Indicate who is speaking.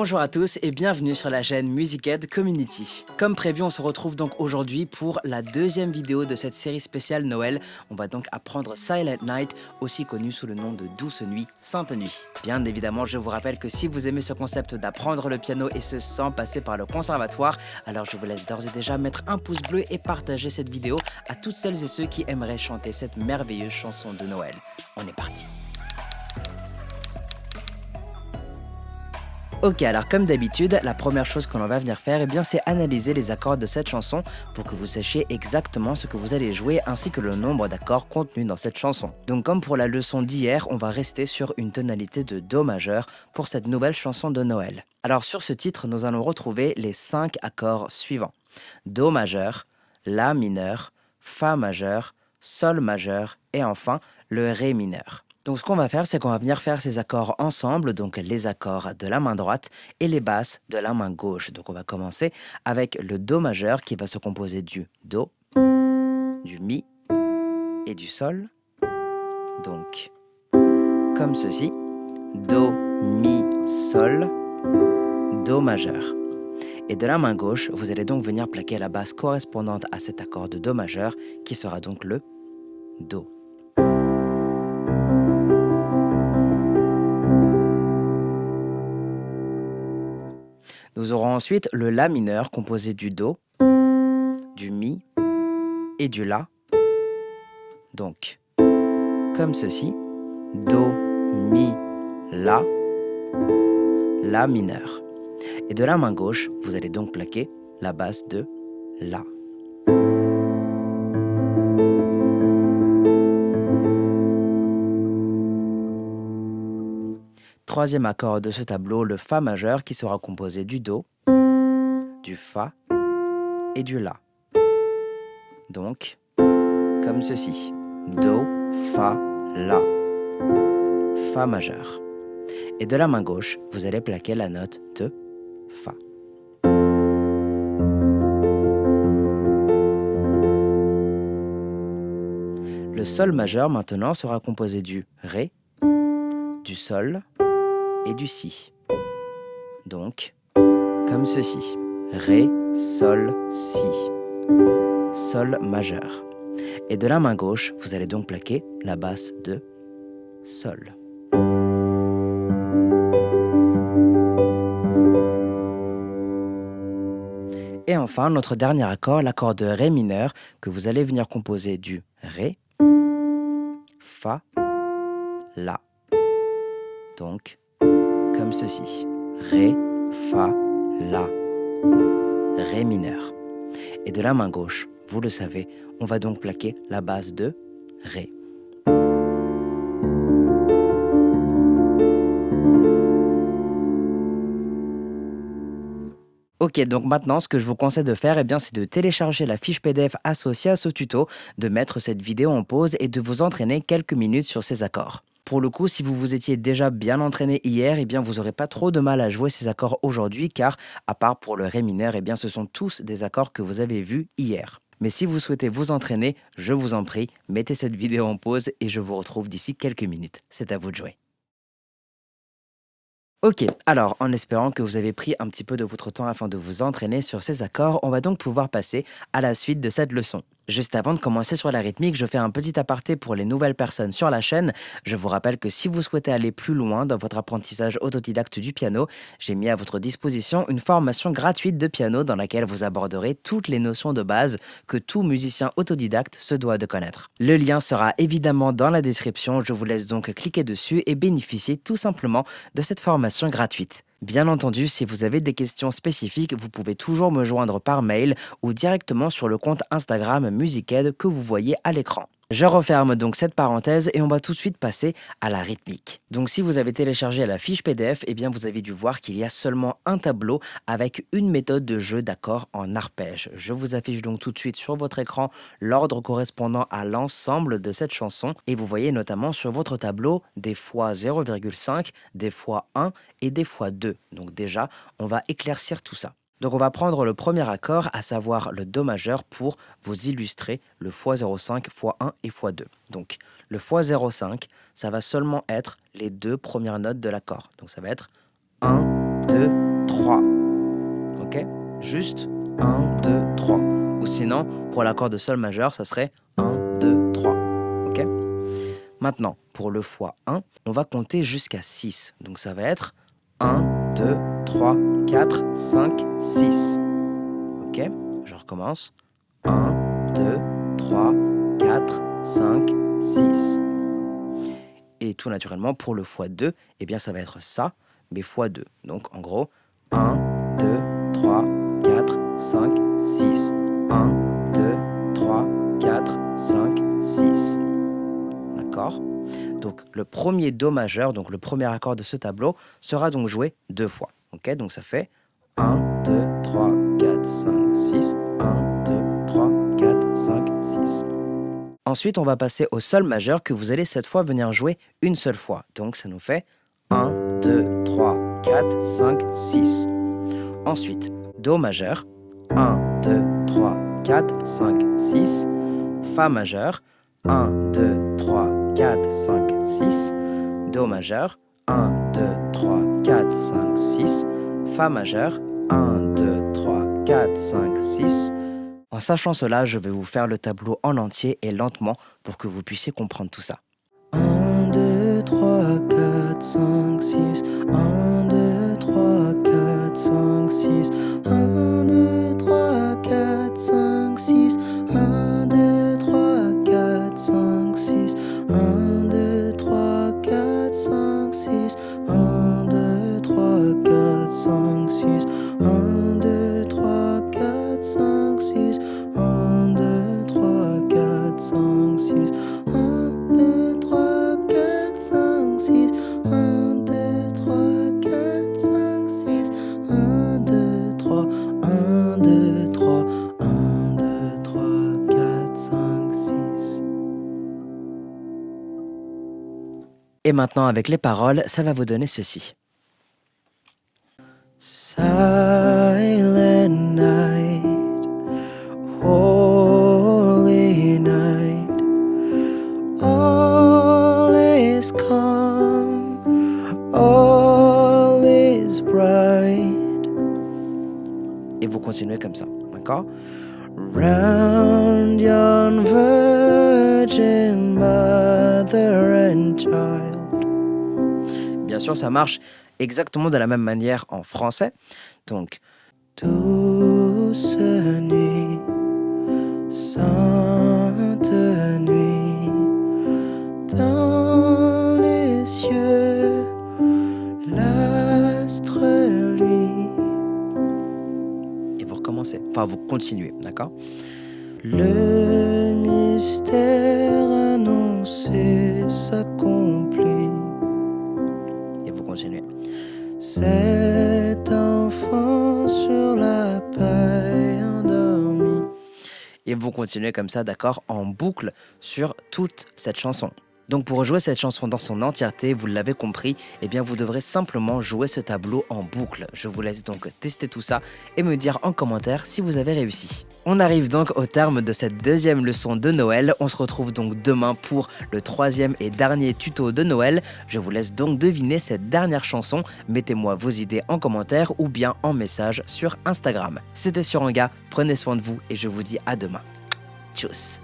Speaker 1: Bonjour à tous et bienvenue sur la chaîne Musicaid Community. Comme prévu, on se retrouve donc aujourd'hui pour la deuxième vidéo de cette série spéciale Noël. On va donc apprendre Silent Night, aussi connu sous le nom de Douce Nuit, Sainte Nuit. Bien évidemment, je vous rappelle que si vous aimez ce concept d'apprendre le piano et ce sans passer par le conservatoire, alors je vous laisse d'ores et déjà mettre un pouce bleu et partager cette vidéo à toutes celles et ceux qui aimeraient chanter cette merveilleuse chanson de Noël. On est parti. Ok, alors comme d'habitude, la première chose que l'on va venir faire, c'est analyser les accords de cette chanson pour que vous sachiez exactement ce que vous allez jouer ainsi que le nombre d'accords contenus dans cette chanson. Donc comme pour la leçon d'hier, on va rester sur une tonalité de Do majeur pour cette nouvelle chanson de Noël. Alors sur ce titre, nous allons retrouver les 5 accords suivants. Do majeur, La mineur, Fa majeur, Sol majeur et enfin le Ré mineur. Donc ce qu'on va faire, c'est qu'on va venir faire ces accords ensemble, donc les accords de la main droite et les basses de la main gauche. Donc on va commencer avec le Do majeur qui va se composer du Do, du Mi et du Sol. Donc comme ceci, Do, Mi, Sol, Do majeur. Et de la main gauche, vous allez donc venir plaquer la basse correspondante à cet accord de Do majeur qui sera donc le Do. Nous aurons ensuite le La mineur composé du Do, du Mi et du La. Donc, comme ceci, Do, Mi, La, La mineur. Et de la main gauche, vous allez donc plaquer la basse de La. Troisième accord de ce tableau, le Fa majeur qui sera composé du Do, du Fa et du La. Donc, comme ceci, Do, Fa, La, Fa majeur. Et de la main gauche, vous allez plaquer la note de Fa. Le Sol majeur maintenant sera composé du Ré, du Sol et du Si. Donc, comme ceci, Ré, Sol, Si, Sol majeur. Et de la main gauche, vous allez donc plaquer la basse de Sol. Et enfin, notre dernier accord, l'accord de Ré mineur, que vous allez venir composer du Ré, Fa, La. Donc, comme ceci, Ré, Fa, La, Ré mineur. Et de la main gauche, vous le savez, on va donc plaquer la base de Ré. Ok, donc maintenant, ce que je vous conseille de faire, c'est de télécharger la fiche PDF associée à ce tuto, de mettre cette vidéo en pause et de vous entraîner quelques minutes sur ces accords. Pour le coup, si vous vous étiez déjà bien entraîné hier, vous n'aurez pas trop de mal à jouer ces accords aujourd'hui, car à part pour le Ré mineur, ce sont tous des accords que vous avez vus hier. Mais si vous souhaitez vous entraîner, je vous en prie, mettez cette vidéo en pause et je vous retrouve d'ici quelques minutes. C'est à vous de jouer. Ok, alors en espérant que vous avez pris un petit peu de votre temps afin de vous entraîner sur ces accords, on va donc pouvoir passer à la suite de cette leçon. Juste avant de commencer sur la rythmique, je fais un petit aparté pour les nouvelles personnes sur la chaîne. Je vous rappelle que si vous souhaitez aller plus loin dans votre apprentissage autodidacte du piano, j'ai mis à votre disposition une formation gratuite de piano dans laquelle vous aborderez toutes les notions de base que tout musicien autodidacte se doit de connaître. Le lien sera évidemment dans la description, je vous laisse donc cliquer dessus et bénéficier tout simplement de cette formation gratuite. Bien entendu, si vous avez des questions spécifiques, vous pouvez toujours me joindre par mail ou directement sur le compte Instagram Musicaid que vous voyez à l'écran. Je referme donc cette parenthèse et on va tout de suite passer à la rythmique. Donc si vous avez téléchargé la fiche PDF, vous avez dû voir qu'il y a seulement un tableau avec une méthode de jeu d'accords en arpège. Je vous affiche donc tout de suite sur votre écran l'ordre correspondant à l'ensemble de cette chanson et vous voyez notamment sur votre tableau des fois 0,5, des fois 1 et des fois 2. Donc déjà, on va éclaircir tout ça. Donc on va prendre le premier accord, à savoir le Do majeur, pour vous illustrer le x05, x1 et x2. Donc le x05, ça va seulement être les deux premières notes de l'accord. Donc ça va être 1, 2, 3. Ok? Juste 1, 2, 3. Ou sinon, pour l'accord de sol majeur, ça serait 1, 2, 3. Ok? Maintenant, pour le x1, on va compter jusqu'à 6. Donc ça va être 1, 2, 3, 4, 5, 6. Ok? Je recommence. 1, 2, 3, 4, 5, 6. Et tout naturellement, pour le x2, eh bien ça va être ça, mais x2. Donc en gros, 1, 2, 3, 4, 5, 6. 1, 2, 3, 4, 5, 6. D'accord? Donc le premier Do majeur, donc le premier accord de ce tableau, sera donc joué 2 fois. Ok? Donc ça fait 1, 2, 3, 4, 5, 6. 1, 2, 3, 4, 5, 6. Ensuite, on va passer au sol majeur que vous allez cette fois venir jouer une seule fois. Donc ça nous fait 1, 2, 3, 4, 5, 6. Ensuite, Do majeur, 1, 2, 3, 4, 5, 6. Fa majeur, 1, 2, 3, 4, 5, 6. Do majeur, 1, 2, 3, 4, 5, 6. Fa majeur, 1, 2, 3, 4, 5, 6. En sachant cela, je vais vous faire le tableau en entier et lentement pour que vous puissiez comprendre tout ça. 1, 2, 3, 4, 5, 6. 1, 2, 3, 4, 5, 6. 1, 2, 3, 4, 5, 6. 1, 2, 3, 4, 5, 6. 1, 2, 3, 4, 5, 6. 1, 2, 3, 4, 5, 6. 1, 2, 3, 4, 5, 6. 1, 2, 3, 4, 5, 6. 1, 2, 3, 4, 5, 6. 1, 2, 3, 4, 5, 6. 1, 2, 3, 1, 2, 3, 1, 2, 3, 4, 5, 6. Et maintenant, avec les paroles, ça va vous donner ceci. Silent night, holy night, all is calm, all is bright. Et vous continuez comme ça, d'accord? Round yon virgin mother and child. Bien sûr, ça marche exactement de la même manière en français. Donc, douce nuit, sainte nuit, dans les cieux, l'astre lui. Et vous recommencez, enfin vous continuez, d'accord? Le mystère annoncé s'accomplit. Et vous continuez. Cet enfant sur la paille endormi. Et vous continuez comme ça, d'accord, en boucle sur toute cette chanson. Donc pour jouer cette chanson dans son entièreté, vous l'avez compris, eh bien vous devrez simplement jouer ce tableau en boucle. Je vous laisse donc tester tout ça et me dire en commentaire si vous avez réussi. On arrive donc au terme de cette deuxième leçon de Noël. On se retrouve donc demain pour le troisième et dernier tuto de Noël. Je vous laisse donc deviner cette dernière chanson. Mettez-moi vos idées en commentaire ou bien en message sur Instagram. C'était Suranga, prenez soin de vous et je vous dis à demain. Tchuss.